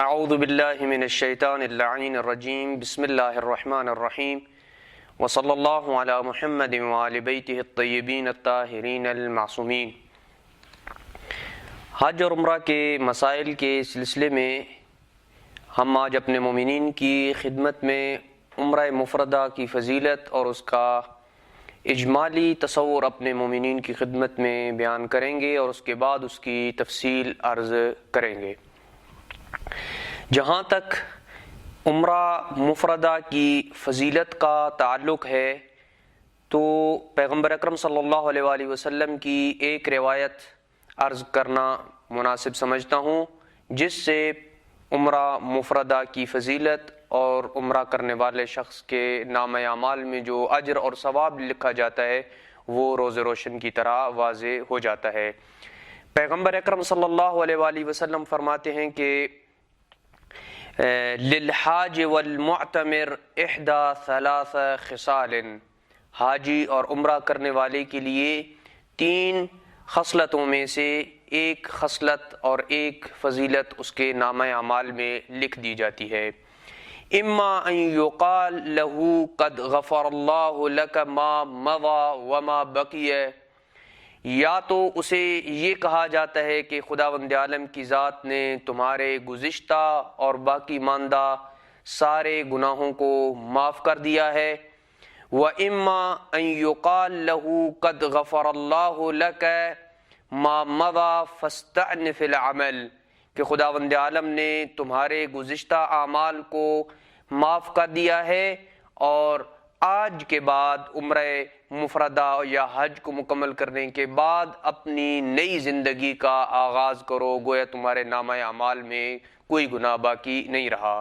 اعوذ باللہ من الشیطان اللعین الرجیم بسم اللہ الرحمن الرحیم وصلی اللہ علی محمد وآل بیتہ الطیبین الطاہرین المعصومین۔ حج اور عمرہ کے مسائل کے سلسلے میں ہم آج اپنے مومنین کی خدمت میں عمرہ مفردہ کی فضیلت اور اس کا اجمالی تصور اپنے مومنین کی خدمت میں بیان کریں گے اور اس کے بعد اس کی تفصیل عرض کریں گے۔ جہاں تک عمرہ مفردہ کی فضیلت کا تعلق ہے تو پیغمبر اکرم صلی اللہ علیہ وآلہ وسلم کی ایک روایت عرض کرنا مناسب سمجھتا ہوں، جس سے عمرہ مفردہ کی فضیلت اور عمرہ کرنے والے شخص کے نامہ اعمال میں جو اجر اور ثواب لکھا جاتا ہے وہ روز روشن کی طرح واضح ہو جاتا ہے۔ پیغمبر اکرم صلی اللہ علیہ وآلہ وسلم فرماتے ہیں کہ للحاج والمعتمر احدى ثلاث خصال، حاجی اور عمرہ کرنے والے کے لیے تین خصلتوں میں سے ایک خصلت اور ایک فضیلت اس کے نامہ اعمال میں لکھ دی جاتی ہے۔ اما ان یقال له قد غفر اللہ لک ما مضى وما بقی، یا تو اسے یہ کہا جاتا ہے کہ خداوند عالم کی ذات نے تمہارے گزشتہ اور باقی ماندہ سارے گناہوں کو معاف کر دیا ہے، وَإِمَّا أَن يُقَالَ لَهُ قَدْ غَفَرَ اللَّهُ لَكَ مَا مَضَى فَاسْتَعْنِ فِي الْعَمَلِ، کہ خداوند عالم نے تمہارے گزشتہ اعمال کو معاف کر دیا ہے اور آج کے بعد عمرہ مفردہ یا حج کو مکمل کرنے کے بعد اپنی نئی زندگی کا آغاز کرو، گویا تمہارے نامہ اعمال میں کوئی گناہ باقی نہیں رہا۔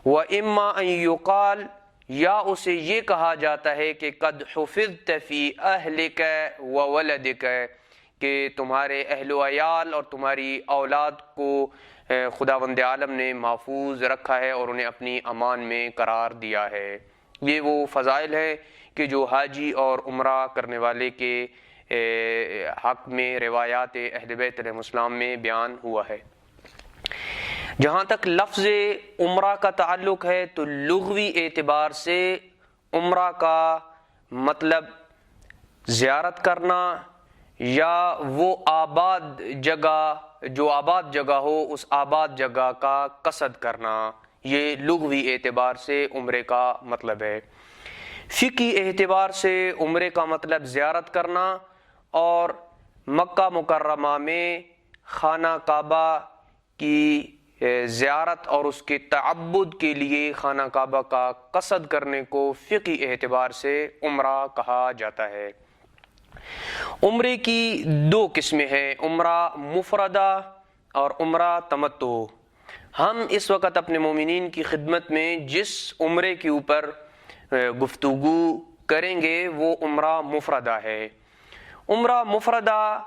وَإِمَّا أَن يُقَالَ، یا اسے یہ کہا جاتا ہے کہ قد حفظت فی اہلک وولدک، کہ تمہارے اہل و عیال اور تمہاری اولاد کو خداوند عالم نے محفوظ رکھا ہے اور انہیں اپنی امان میں قرار دیا ہے۔ یہ وہ فضائل ہیں کہ جو حاجی اور عمرہ کرنے والے کے حق میں روایات اہل بیت علیہ السلام میں بیان ہوا ہے۔ جہاں تک لفظ عمرہ کا تعلق ہے تو لغوی اعتبار سے عمرہ کا مطلب زیارت کرنا یا وہ آباد جگہ جو آباد جگہ ہو اس آباد جگہ کا قصد کرنا، یہ لغوی اعتبار سے عمرے کا مطلب ہے۔ فقہی اعتبار سے عمرے کا مطلب زیارت کرنا اور مکہ مکرمہ میں خانہ کعبہ کی زیارت اور اس کے تعبد کے لیے خانہ کعبہ کا قصد کرنے کو فقہی اعتبار سے عمرہ کہا جاتا ہے۔ عمرے کی دو قسمیں ہیں، عمرہ مفردہ اور عمرہ تمتع۔ ہم اس وقت اپنے مومنین کی خدمت میں جس عمرے کے اوپر گفتگو کریں گے وہ عمرہ مفردہ ہے۔ عمرہ مفردہ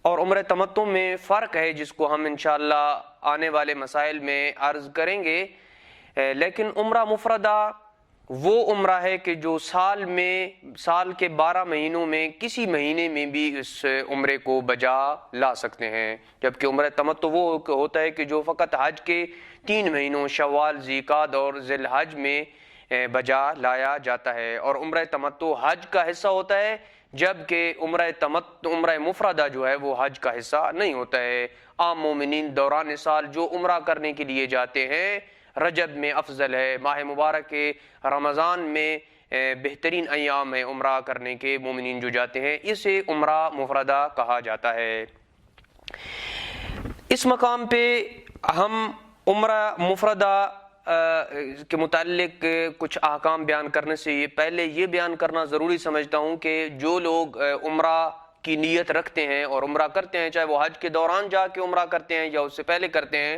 اور عمرہ تمتع میں فرق ہے جس کو ہم انشاءاللہ آنے والے مسائل میں عرض کریں گے، لیکن عمرہ مفردہ وہ عمرہ ہے کہ جو سال کے 12 مہینوں میں کسی مہینے میں بھی اس عمرے کو بجا لا سکتے ہیں، جبکہ عمرہ تمتع وہ ہوتا ہے کہ جو فقط حج کے 3 مہینوں شوال، ذیقعد اور ذی الحج میں بجا لایا جاتا ہے، اور عمرہ تمتع حج کا حصہ ہوتا ہے، جبکہ عمرہ مفردہ جو ہے وہ حج کا حصہ نہیں ہوتا ہے۔ عام مومنین دوران سال جو عمرہ کرنے کے لیے جاتے ہیں رجب میں افضل ہے، ماہ مبارک رمضان میں بہترین ایام ہے عمرہ کرنے کے، مومنین جو جاتے ہیں اسے عمرہ مفردہ کہا جاتا ہے۔ اس مقام پہ ہم عمرہ مفردہ کے متعلق کچھ احکام بیان کرنے سے پہلے یہ بیان کرنا ضروری سمجھتا ہوں کہ جو لوگ عمرہ کی نیت رکھتے ہیں اور عمرہ کرتے ہیں، چاہے وہ حج کے دوران جا کے عمرہ کرتے ہیں یا اس سے پہلے کرتے ہیں،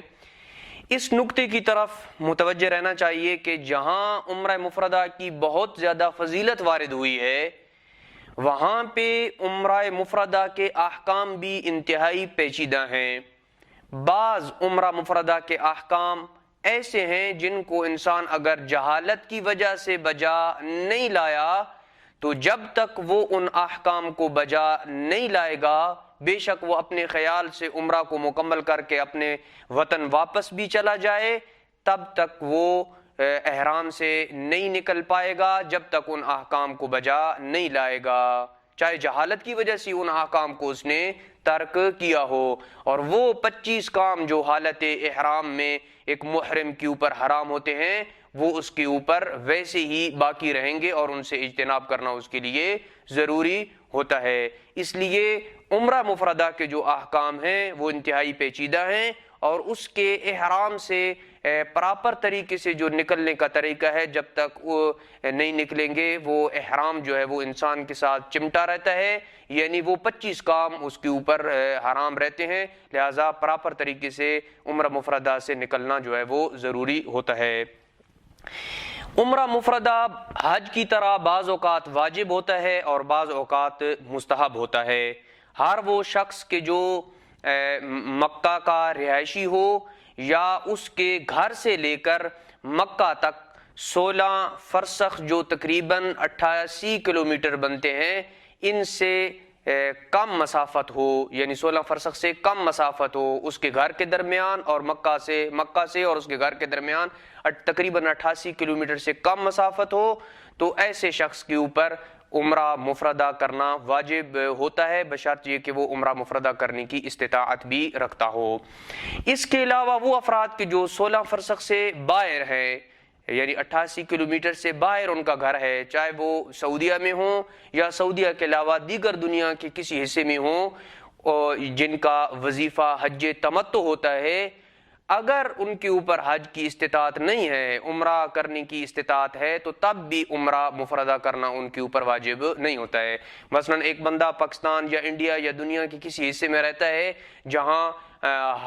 اس نقطے کی طرف متوجہ رہنا چاہیے کہ جہاں عمرہ مفردہ کی بہت زیادہ فضیلت وارد ہوئی ہے وہاں پہ عمرہ مفردہ کے احکام بھی انتہائی پیچیدہ ہیں۔ بعض عمرہ مفردہ کے احکام ایسے ہیں جن کو انسان اگر جہالت کی وجہ سے بجا نہیں لایا تو جب تک وہ ان احکام کو بجا نہیں لائے گا بے شک وہ اپنے خیال سے عمرہ کو مکمل کر کے اپنے وطن واپس بھی چلا جائے، تب تک وہ احرام سے نہیں نکل پائے گا جب تک ان احکام کو بجا نہیں لائے گا، چاہے جہالت کی وجہ سے ان احکام کو اس نے ترک کیا ہو۔ اور وہ 25 کام جو حالت احرام میں ایک محرم کے اوپر حرام ہوتے ہیں وہ اس کے اوپر ویسے ہی باقی رہیں گے اور ان سے اجتناب کرنا اس کے لیے ضروری ہوتا ہے۔ اس لیے عمرہ مفردہ کے جو احکام ہیں وہ انتہائی پیچیدہ ہیں، اور اس کے احرام سے پراپر طریقے سے جو نکلنے کا طریقہ ہے، جب تک وہ نہیں نکلیں گے وہ احرام جو ہے وہ انسان کے ساتھ چمٹا رہتا ہے، یعنی وہ 25 کام اس کے اوپر حرام رہتے ہیں، لہٰذا پراپر طریقے سے عمرہ مفردہ سے نکلنا جو ہے وہ ضروری ہوتا ہے۔ عمرہ مفردہ حج کی طرح بعض اوقات واجب ہوتا ہے اور بعض اوقات مستحب ہوتا ہے۔ ہر وہ شخص کے جو مکہ کا رہائشی ہو یا اس کے گھر سے لے کر مکہ تک 16 فرسخ جو تقریباً 88 کلومیٹر بنتے ہیں، ان سے کم مسافت ہو، یعنی 16 فرسخ سے کم مسافت ہو اس کے گھر کے درمیان اور مکہ سے اور اس کے گھر کے درمیان تقریباً 88 کلومیٹر سے کم مسافت ہو، تو ایسے شخص کے اوپر عمرہ مفردہ کرنا واجب ہوتا ہے، بشرط یہ کہ وہ عمرہ مفردہ کرنے کی استطاعت بھی رکھتا ہو۔ اس کے علاوہ وہ افراد کے جو 16 فرسخ سے باہر ہیں، یعنی 88 کلومیٹر سے باہر ان کا گھر ہے، چاہے وہ سعودیہ میں ہوں یا سعودیہ کے علاوہ دیگر دنیا کے کسی حصے میں ہوں، جن کا وظیفہ حج تمتع ہوتا ہے، اگر ان کے اوپر حج کی استطاعت نہیں ہے، عمرہ کرنے کی استطاعت ہے، تو تب بھی عمرہ مفردہ کرنا ان کے اوپر واجب نہیں ہوتا ہے۔ مثلا ایک بندہ پاکستان یا انڈیا یا دنیا کے کسی حصے میں رہتا ہے جہاں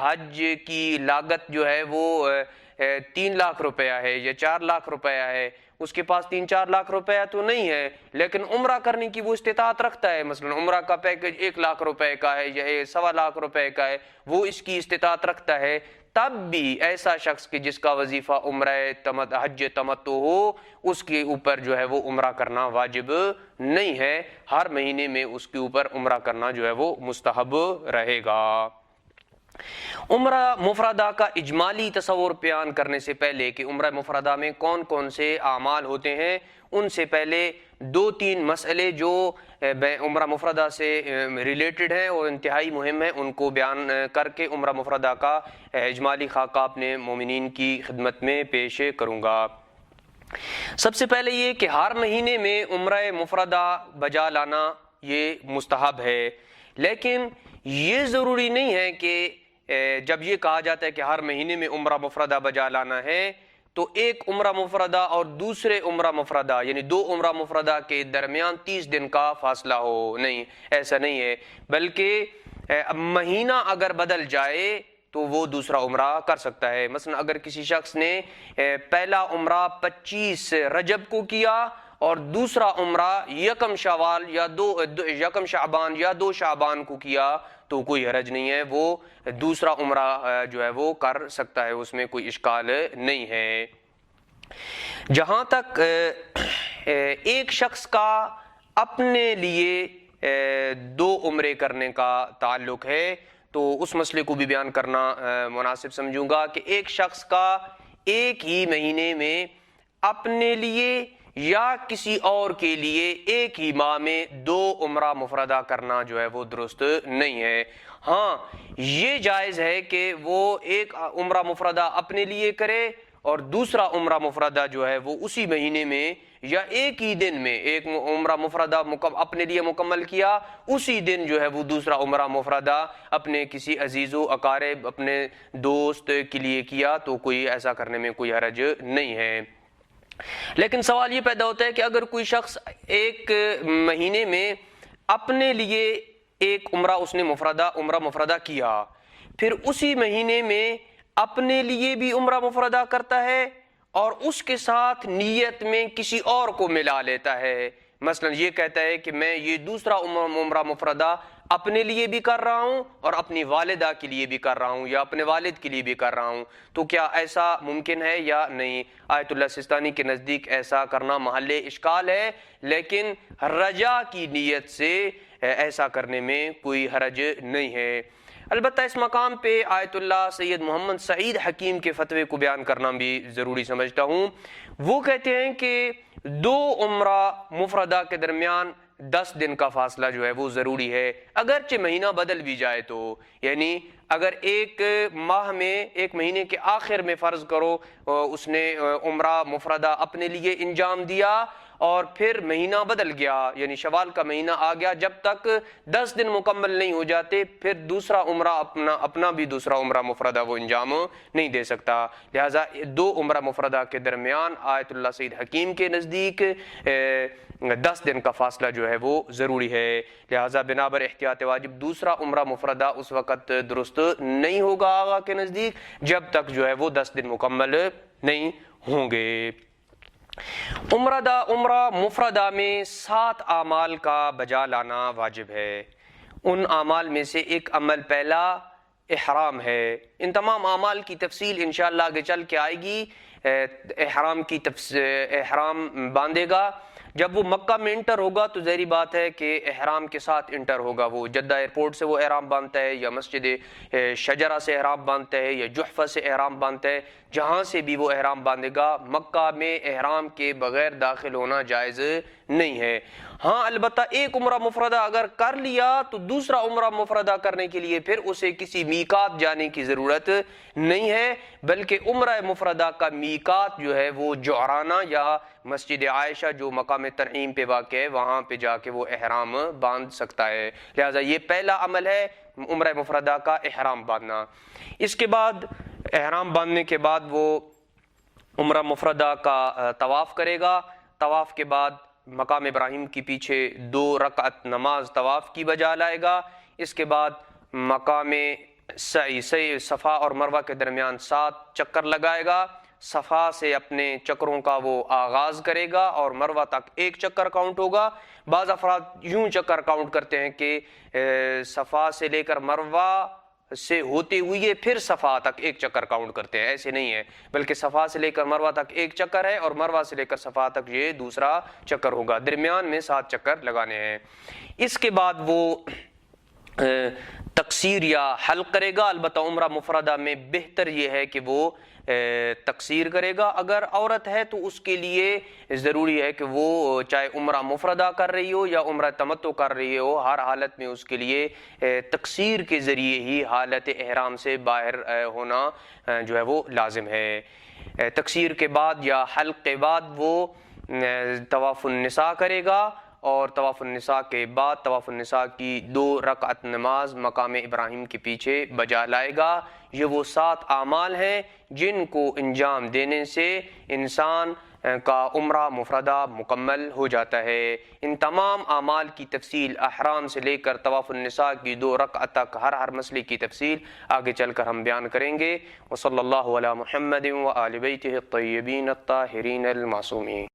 حج کی لاگت جو ہے وہ 3 لاکھ روپیہ ہے یا 4 لاکھ روپیہ ہے، اس کے پاس 3-4 لاکھ روپیہ تو نہیں ہے، لیکن عمرہ کرنے کی وہ استطاعت رکھتا ہے، مثلا عمرہ کا پیکج 1 لاکھ روپے کا ہے یا 1.25 لاکھ روپے کا ہے، وہ اس کی استطاعت رکھتا ہے، تب بھی ایسا شخص کہ جس کا وظیفہ عمرہ حج تمتع ہو، اس کے اوپر جو ہے وہ عمرہ کرنا واجب نہیں ہے، ہر مہینے میں اس کے اوپر عمرہ کرنا جو ہے وہ مستحب رہے گا۔ عمرہ مفردہ کا اجمالی تصور بیان کرنے سے پہلے کہ عمرہ مفردہ میں کون کون سے اعمال ہوتے ہیں، ان سے پہلے 2-3 مسئلے جو عمرہ مفردہ سے ریلیٹڈ ہیں اور انتہائی مہم ہیں، ان کو بیان کر کے عمرہ مفردہ کا اجمالی خاکہ اپنے مومنین کی خدمت میں پیش کروں گا۔ سب سے پہلے یہ کہ ہر مہینے میں عمرہ مفردہ بجا لانا یہ مستحب ہے، لیکن یہ ضروری نہیں ہے کہ جب یہ کہا جاتا ہے کہ ہر مہینے میں عمرہ مفردہ بجا لانا ہے تو ایک عمرہ مفردہ اور دوسرے عمرہ مفردہ یعنی 2 عمرہ مفردہ کے درمیان 30 دن کا فاصلہ ہو، نہیں، ایسا نہیں ہے، بلکہ مہینہ اگر بدل جائے تو وہ دوسرا عمرہ کر سکتا ہے۔ مثلا اگر کسی شخص نے پہلا عمرہ 25 رجب کو کیا اور دوسرا عمرہ 1 شعبان یا 2 شعبان کو کیا تو کوئی حرج نہیں ہے، وہ دوسرا عمرہ جو ہے وہ کر سکتا ہے، اس میں کوئی اشکال نہیں ہے۔ جہاں تک ایک شخص کا اپنے لیے 2 عمرے کرنے کا تعلق ہے تو اس مسئلے کو بھی بیان کرنا مناسب سمجھوں گا کہ ایک شخص کا ایک ہی مہینے میں اپنے لیے یا کسی اور کے لیے ایک ہی ماہ میں 2 عمرہ مفردہ کرنا جو ہے وہ درست نہیں ہے۔ ہاں، یہ جائز ہے کہ وہ ایک عمرہ مفردہ اپنے لیے کرے اور دوسرا عمرہ مفردہ جو ہے وہ اسی مہینے میں یا ایک ہی دن میں ایک عمرہ مفردہ اپنے لیے مکمل کیا، اسی دن جو ہے وہ دوسرا عمرہ مفردہ اپنے کسی عزیز و اقارب اپنے دوست کے لیے کیا تو کوئی ایسا کرنے میں کوئی حرج نہیں ہے۔ لیکن سوال یہ پیدا ہوتا ہے کہ اگر کوئی شخص ایک مہینے میں اپنے لیے ایک عمرہ اس نے عمرہ مفردہ کیا، پھر اسی مہینے میں اپنے لیے بھی عمرہ مفردہ کرتا ہے اور اس کے ساتھ نیت میں کسی اور کو ملا لیتا ہے، مثلا یہ کہتا ہے کہ میں یہ دوسرا عمرہ مفردہ اپنے لیے بھی کر رہا ہوں اور اپنی والدہ کے لیے بھی کر رہا ہوں یا اپنے والد کے لیے بھی کر رہا ہوں، تو کیا ایسا ممکن ہے یا نہیں؟ آیت اللہ سستانی کے نزدیک ایسا کرنا محل اشکال ہے، لیکن رجا کی نیت سے ایسا کرنے میں کوئی حرج نہیں ہے۔ البتہ اس مقام پہ آیت اللہ سید محمد سعید حکیم کے فتوے کو بیان کرنا بھی ضروری سمجھتا ہوں۔ وہ کہتے ہیں کہ 2 عمرہ مفردہ کے درمیان 10 دن کا فاصلہ جو ہے وہ ضروری ہے، اگرچہ مہینہ بدل بھی جائے تو، یعنی اگر ایک ماہ میں ایک مہینے کے آخر میں فرض کرو اس نے عمرہ مفردہ اپنے لیے انجام دیا اور پھر مہینہ بدل گیا، یعنی شوال کا مہینہ آ گیا، جب تک 10 دن مکمل نہیں ہو جاتے پھر دوسرا عمرہ اپنا بھی دوسرا عمرہ مفردہ وہ انجام نہیں دے سکتا۔ لہٰذا 2 عمرہ مفردہ کے درمیان آیت اللہ سید حکیم کے نزدیک 10 دن کا فاصلہ جو ہے وہ ضروری ہے۔ لہٰذا بنابر احتیاط واجب دوسرا عمرہ مفردہ اس وقت درست نہیں ہوگا آقا کے نزدیک جب تک جو ہے وہ 10 دن مکمل نہیں ہوں گے۔ عمرہ مفردہ میں 7 اعمال کا بجا لانا واجب ہے۔ ان اعمال میں سے ایک عمل پہلا احرام ہے۔ ان تمام اعمال کی تفصیل انشاءاللہ آگے چل کے آئے گی۔ احرام باندھے گا، جب وہ مکہ میں انٹر ہوگا تو ظاہری بات ہے کہ احرام کے ساتھ انٹر ہوگا، وہ جدہ ایئرپورٹ سے وہ احرام باندھتا ہے یا مسجد شجرہ سے احرام باندھتا ہے یا جحفہ سے احرام باندھتا ہے، جہاں سے بھی وہ احرام باندھے گا مکہ میں احرام کے بغیر داخل ہونا جائز نہیں ہے۔ ہاں البتہ ایک عمرہ مفردہ اگر کر لیا تو دوسرا عمرہ مفردہ کرنے کے لیے پھر اسے کسی میقات جانے کی ضرورت نہیں ہے، بلکہ عمرہ مفردہ کا میقات جو ہے وہ جعرانہ یا مسجد عائشہ جو مقام تنعیم پہ واقع ہے وہاں پہ جا کے وہ احرام باندھ سکتا ہے۔ لہٰذا یہ پہلا عمل ہے عمرہ مفردہ کا احرام باندھنا۔ اس کے بعد احرام باندھنے کے بعد وہ عمرہ مفردہ کا طواف کرے گا۔ طواف کے بعد مقام ابراہیم کے پیچھے 2 رکعت نماز طواف کی بجا لائے گا۔ اس کے بعد مقام سعی صفا اور مروہ کے درمیان 7 چکر لگائے گا۔ صفا سے اپنے چکروں کا وہ آغاز کرے گا اور مروہ تک 1 چکر کاؤنٹ ہوگا۔ بعض افراد یوں چکر کاؤنٹ کرتے ہیں کہ صفا سے لے کر مروہ سے ہوتے ہوئے پھر صفا تک 1 چکر کاؤنٹ کرتے ہیں، ایسے نہیں ہے، بلکہ صفا سے لے کر مروہ تک 1 چکر ہے اور مروہ سے لے کر صفا تک یہ دوسرا چکر ہوگا، درمیان میں 7 چکر لگانے ہیں۔ اس کے بعد وہ تقصیر یا حلق کرے گا۔ البتہ عمرہ مفردہ میں بہتر یہ ہے کہ وہ تقصیر کرے گا۔ اگر عورت ہے تو اس کے لیے ضروری ہے کہ وہ چاہے عمرہ مفردہ کر رہی ہو یا عمرہ تمتع کر رہی ہو، ہر حالت میں اس کے لیے تقصیر کے ذریعے ہی حالت احرام سے باہر ہونا جو ہے وہ لازم ہے۔ تقصیر کے بعد یا حلق کے بعد وہ طواف النساء کرے گا اور طواف النساء کے بعد طواف النساء کی 2 رکعت نماز مقام ابراہیم کے پیچھے بجا لائے گا۔ یہ وہ 7 اعمال ہیں جن کو انجام دینے سے انسان کا عمرہ مفردہ مکمل ہو جاتا ہے۔ ان تمام اعمال کی تفصیل احرام سے لے کر طواف النساء کی 2 رکعت تک ہر مسئلے کی تفصیل آگے چل کر ہم بیان کریں گے۔ وصلی اللہ علی محمد وآل بیتہ الطیبین الطاہرین المعصومین۔